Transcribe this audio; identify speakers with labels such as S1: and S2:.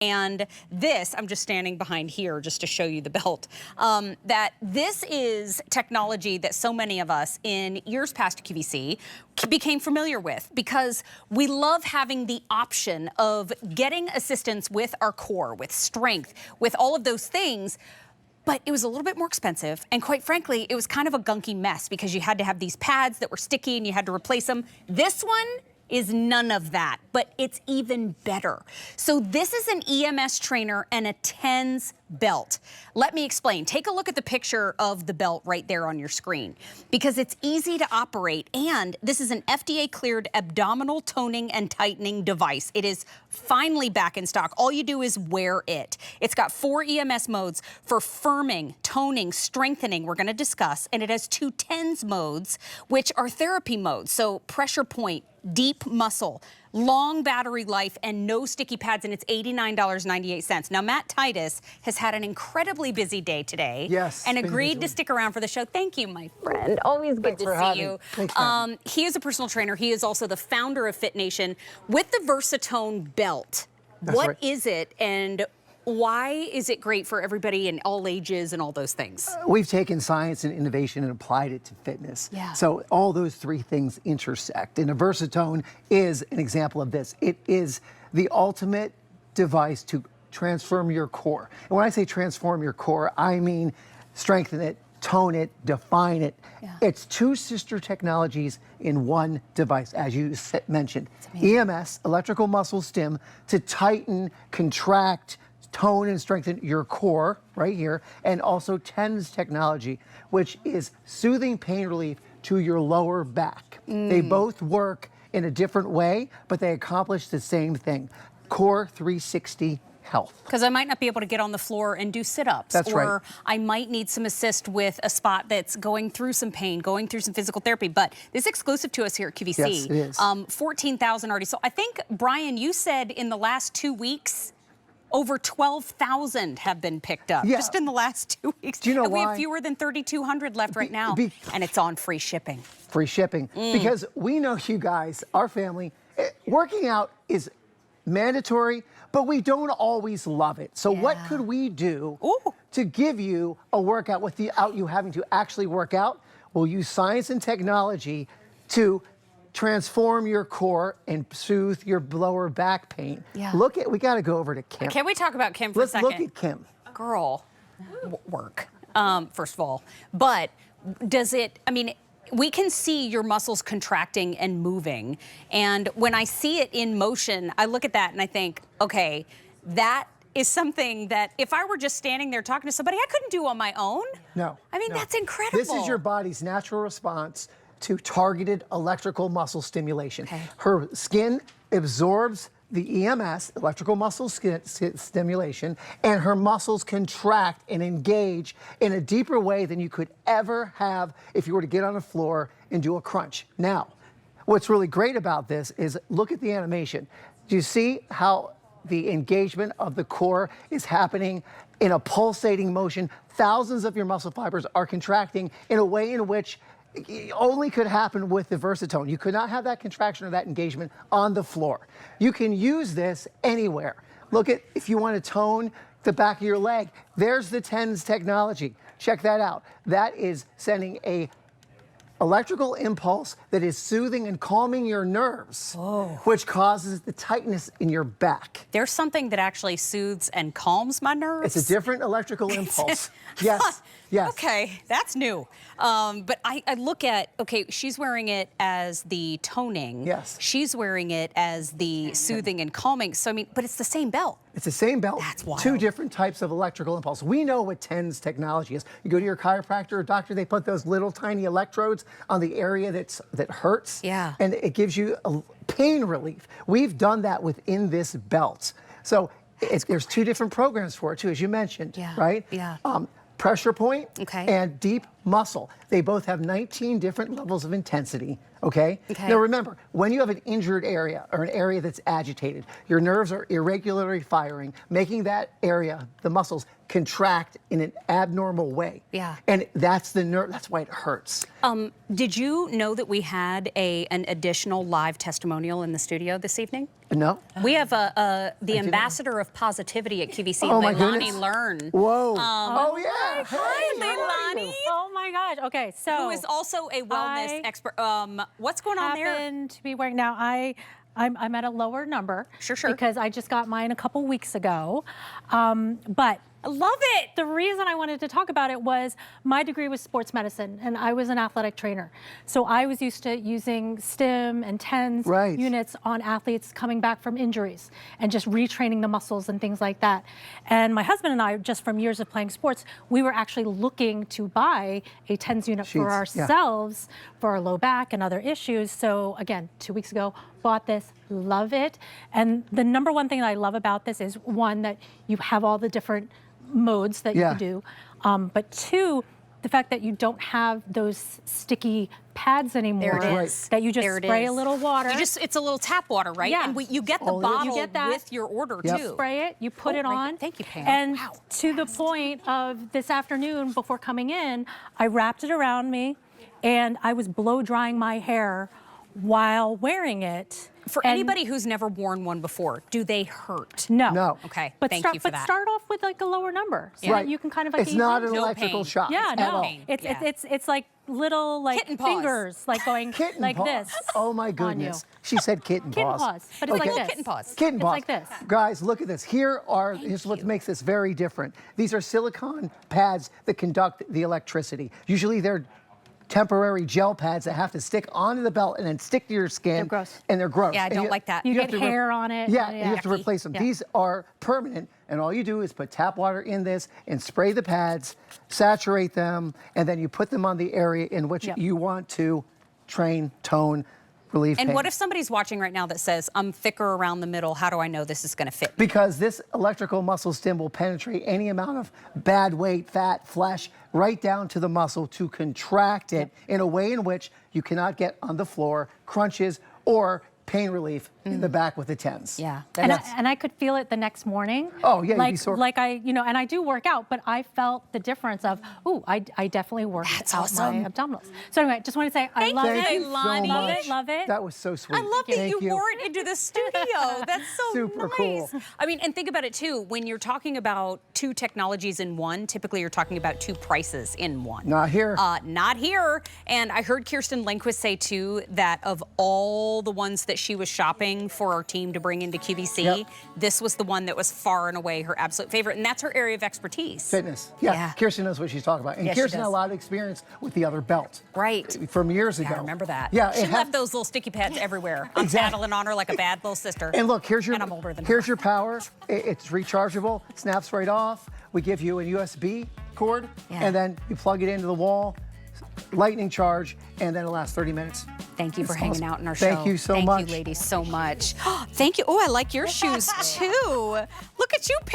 S1: And this, I'm just standing behind here just to show you the belt, that this is technology that so many of us in years past at QVC became familiar with because we love having the option of getting assistance with our core, with strength, with all of those things. But it was a little bit more expensive, and quite frankly, it was kind of a gunky mess because you had to have these pads that were sticky and you had to replace them. This one is none of that, but it's even better. So this is an EMS trainer and a TENS belt. Let me explain. Take a look at the picture of the belt right there on your screen because it's easy to operate, and this is an FDA-cleared abdominal toning and tightening device. It is finally back in stock. All you do is wear it. It's got 4 EMS modes for firming, toning, strengthening, we're gonna discuss, and it has 2 TENS modes, which are therapy modes. So pressure point, deep muscle, long battery life, and no sticky pads, and it's $89.98. Now, Matt Titus has had an incredibly busy day today.
S2: Yes.
S1: And agreed to stick around for the show. Thank you, my friend. Always good to see you.
S2: Thanks,
S1: he is a personal trainer. He is also the founder of FITNATION with the Versatone belt. What is it, and why is it great for everybody in all ages and all those things?
S2: We've taken science and innovation and applied it to fitness.
S1: Yeah.
S2: So all those 3 things intersect. And a Versatone is an example of this. It is the ultimate device to transform your core. And when I say transform your core, I mean strengthen it, tone it, define it. Yeah. It's 2 sister technologies in one device, as you mentioned. EMS, electrical muscle stim, to tighten, contract, tone and strengthen your core right here, and also TENS technology, which is soothing pain relief to your lower back. They both work in a different way, but they accomplish the same thing, core 360 health.
S1: Because I might not be able to get on the floor and do sit-ups.
S2: That's right.
S1: Or I might need some assist with a spot that's going through some pain, going through some physical therapy. But this is exclusive to us here at QVC.
S2: Yes, it is.
S1: 14,000 already. So I think, Brian, you said in the last 2 weeks, over 12,000 have been picked up just in the last 2 weeks.
S2: Do you know
S1: and
S2: why?
S1: We have fewer than 3,200 left right now, and it's on free shipping.
S2: Free shipping. Because we know you guys, our family, working out is mandatory, but we don't always love it. So what could we do to give you a workout without you having to actually work out? We'll use science and technology to transform your core and soothe your lower back pain. Yeah. We got to go over to Kim.
S1: Can we talk about Kim for a second?
S2: Let's look at Kim.
S1: Girl, work, first of all. But does it, I mean, we can see your muscles contracting and moving. And when I see it in motion, I look at that and I think, okay, that is something that if I were just standing there talking to somebody, I couldn't do on my own.
S2: No.
S1: I mean, that's incredible.
S2: This is your body's natural response to targeted electrical muscle stimulation. Her skin absorbs the EMS, electrical muscle stimulation, and her muscles contract and engage in a deeper way than you could ever have if you were to get on the floor and do a crunch. Now, what's really great about this is look at the animation. Do you see how the engagement of the core is happening in a pulsating motion? Thousands of your muscle fibers are contracting in a way in which it only could happen with the Versatone. You could not have that contraction or that engagement on the floor. You can use this anywhere. Look at, if you want to tone the back of your leg, there's the TENS technology. Check that out. That is sending a electrical impulse that is soothing and calming your nerves, which causes the tightness in your back.
S1: There's something that actually soothes and calms my nerves?
S2: It's a different electrical impulse. Yes, yes.
S1: Okay, that's new. But I look at, okay, she's wearing it as the toning.
S2: Yes.
S1: She's wearing it as the soothing and calming. So, I mean, but it's the same belt.
S2: It's the same belt.
S1: That's wild.
S2: 2 different types of electrical impulse. We know what TENS technology is. You go to your chiropractor or doctor, they put those little tiny electrodes on the area that hurts.
S1: Yeah.
S2: And it gives you a pain relief. We've done that within this belt. So there's 2 different programs for it too, as you mentioned, right?
S1: Yeah.
S2: Pressure point and deep muscle. They both have 19 different levels of intensity, okay? Now remember, when you have an injured area or an area that's agitated, your nerves are irregularly firing, making that area, the muscles, contract in an abnormal way.
S1: Yeah.
S2: And that's the nerve, that's why it hurts.
S1: Did you know that we had an additional live testimonial in the studio this evening?
S2: No?
S1: We have the ambassador of positivity at QVC,
S2: Oh my
S1: Leilani
S2: goodness.
S1: Learn.
S2: Whoa. Oh yeah.
S1: Hi,
S2: Hey, how are you?
S1: Leilani.
S3: Oh my gosh. Okay, so
S1: Who is also a wellness expert. What's going on there?
S3: happen to be wearing now. I'm at a lower number.
S1: Sure.
S3: Because I just got mine a couple weeks ago, but. I love it. The reason I wanted to talk about it was my degree was sports medicine, and I was an athletic trainer. So I was used to using stim and TENS units on athletes coming back from injuries and just retraining the muscles and things like that. And my husband and I, just from years of playing sports, we were actually looking to buy a TENS unit for ourselves for our low back and other issues. So again, 2 weeks ago, bought this, love it. And the number one thing that I love about this is, one, that you have all the different modes that you can do, but two, the fact that you don't have those sticky pads anymore.
S1: There it is.
S3: That you just
S1: There it
S3: spray
S1: is.
S3: a little water.
S1: It's a little tap water, right?
S3: Yeah.
S1: And you get the bottle
S3: You get that.
S1: with your order too.
S3: Spray it, you put it on.
S1: Thank you, Pam.
S3: And
S1: Wow.
S3: to the point of this afternoon before coming in, I wrapped it around me and I was blow drying my hair while wearing it.
S1: For anybody who's never worn one before, do they hurt?
S3: No.
S2: No.
S1: Okay,
S3: But
S1: thank you for that.
S3: start off with like a lower number, so that you can kind of like
S2: It's not an
S1: No
S2: electrical
S1: pain.
S2: shock
S3: Yeah,
S2: at
S3: no.
S2: all.
S1: pain.
S3: It's like little like
S1: Kitten paws.
S3: fingers like going
S2: Kitten
S3: like
S2: paws.
S3: this.
S2: Oh my
S3: on you.
S2: goodness. She said kitten
S3: Kitten
S2: paws.
S3: paws, but it's like this.
S1: Kitten paws.
S2: Kitten
S3: It's
S2: paws.
S3: like this.
S2: Guys, look at this. Here's what makes this very different. These are silicone pads that conduct the electricity. Usually they're temporary gel pads that have to stick onto the belt and then stick to your skin.
S3: They're gross.
S2: And they're gross.
S1: Yeah, I
S2: And
S1: don't like that.
S3: You
S2: have
S3: get
S2: to
S3: hair on it.
S2: Yeah, you have to
S1: yucky.
S2: replace them.
S3: Yeah.
S2: These are permanent, and all you do is put tap water in this and spray the pads, saturate them, and then you put them on the area in which you want to train, tone, relieve pain.
S1: And what if somebody's watching right now that says, I'm thicker around the middle, how do I know this is gonna fit me?
S2: Because this electrical muscle stim will penetrate any amount of bad weight, fat, flesh, right down to the muscle to contract it in a way in which you cannot get on the floor, crunches, or pain relief in the back with the TENS.
S1: Yeah.
S3: And I could feel it the next morning.
S2: Oh, yeah, you'd
S3: like
S2: be sore.
S3: like and I do work out, but I felt the difference of, I definitely worked
S1: That's
S3: out
S1: awesome.
S3: my abdominals. So anyway, just want to say I love
S1: you,
S3: it.
S2: Thank you so
S1: Leilani.
S2: much.
S3: Love it.
S2: That was so sweet.
S1: I love that
S2: Thank
S1: you wore it into the studio. That's so
S2: Super
S1: nice.
S2: cool.
S1: I mean, and think about it too. When you're talking about two technologies in one, typically you're talking about two prices in one.
S2: Not here.
S1: Not here. And I heard Kirsten Lindquist say too that of all the ones that she was shopping for our team to bring into QVC, this was the one that was far and away her absolute favorite, and that's her area of expertise.
S2: Fitness. Yeah.
S1: Yeah.
S2: Kirsten knows what she's talking about. And
S1: Yes, she
S2: Kirsten had a
S1: does.
S2: lot of experience with the other belt.
S1: Right.
S2: From years ago.
S1: Yeah, I remember that.
S2: Yeah.
S1: She
S2: it
S1: left those little sticky pads everywhere. I'm
S2: Exactly.
S1: paddling on her like a bad little sister.
S2: And look, here's your
S1: And I'm older than
S2: here's
S1: her.
S2: your power. It's rechargeable, snaps right off. We give you a USB cord, and then you plug it into the wall, lightning charge, and then it lasts 30 minutes.
S1: Thank you for
S2: It's
S1: hanging
S2: awesome.
S1: out in our show.
S2: Thank you so much.
S1: Thank you, ladies, so much. Thank you. Oh, I like your shoes too. Look at you, Pam.